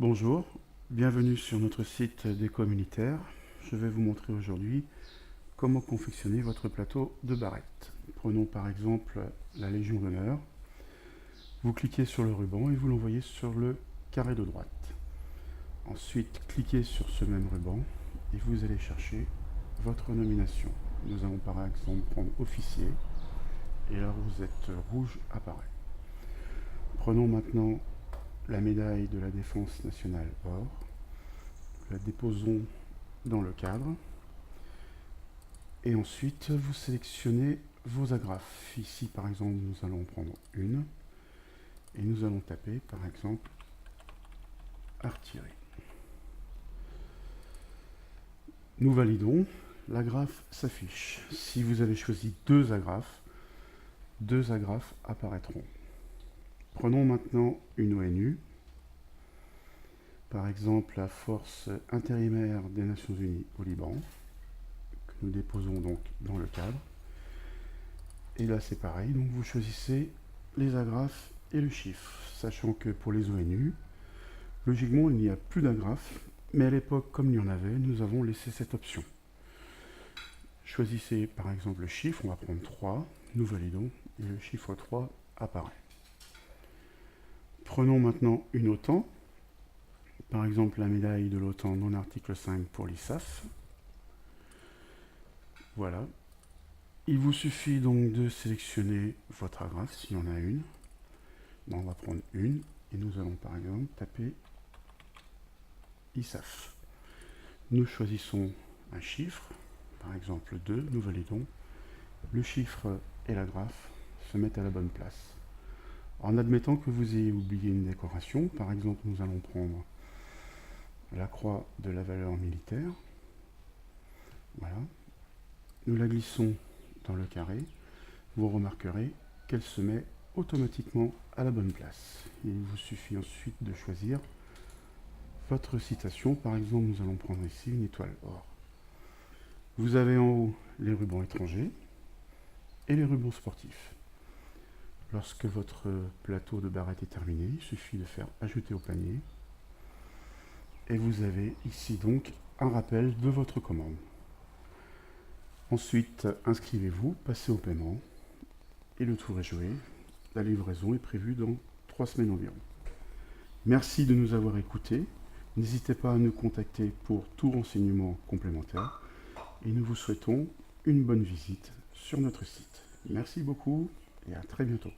Bonjour, bienvenue sur notre site déco militaire. Je vais vous montrer aujourd'hui comment confectionner votre plateau de barrettes. Prenons par exemple la Légion d'honneur. Vous cliquez sur le ruban et vous l'envoyez sur le carré de droite. Ensuite, cliquez sur ce même ruban et vous allez chercher votre nomination. Nous allons par exemple prendre officier et la rosette rouge apparaît. Prenons maintenant la médaille de la défense nationale or, la déposons dans le cadre et ensuite vous sélectionnez vos agrafes. Ici par exemple nous allons prendre une et nous allons taper par exemple artillerie. Nous validons, l'agrafe s'affiche. Si vous avez choisi deux agrafes apparaîtront. Prenons maintenant une ONU, par exemple la force intérimaire des Nations Unies au Liban, que nous déposons donc dans le cadre. Et là c'est pareil, donc vous choisissez les agrafes et le chiffre, sachant que pour les ONU, logiquement il n'y a plus d'agrafes, mais à l'époque comme il y en avait, nous avons laissé cette option. Choisissez par exemple le chiffre, on va prendre 3, nous validons, et le chiffre 3 apparaît. Prenons maintenant une OTAN, par exemple la médaille de l'OTAN dans l'article 5 pour l'ISAF. Voilà. Il vous suffit donc de sélectionner votre agrafe s'il y en a une. Bon, on va prendre une et nous allons par exemple taper ISAF. Nous choisissons un chiffre, par exemple 2, nous validons. Le chiffre et l'agrafe se mettent à la bonne place. En admettant que vous ayez oublié une décoration, par exemple nous allons prendre la croix de la valeur militaire. Voilà. Nous la glissons dans le carré. Vous remarquerez qu'elle se met automatiquement à la bonne place. Il vous suffit ensuite de choisir votre citation. Par exemple, nous allons prendre ici une étoile or. Vous avez en haut les rubans étrangers et les rubans sportifs. Lorsque votre plateau de barrette est terminé, il suffit de faire ajouter au panier. Et vous avez ici donc un rappel de votre commande. Ensuite, inscrivez-vous, passez au paiement et le tour est joué. La livraison est prévue dans 3 semaines environ. Merci de nous avoir écoutés. N'hésitez pas à nous contacter pour tout renseignement complémentaire et nous vous souhaitons une bonne visite sur notre site. Merci beaucoup et à très bientôt.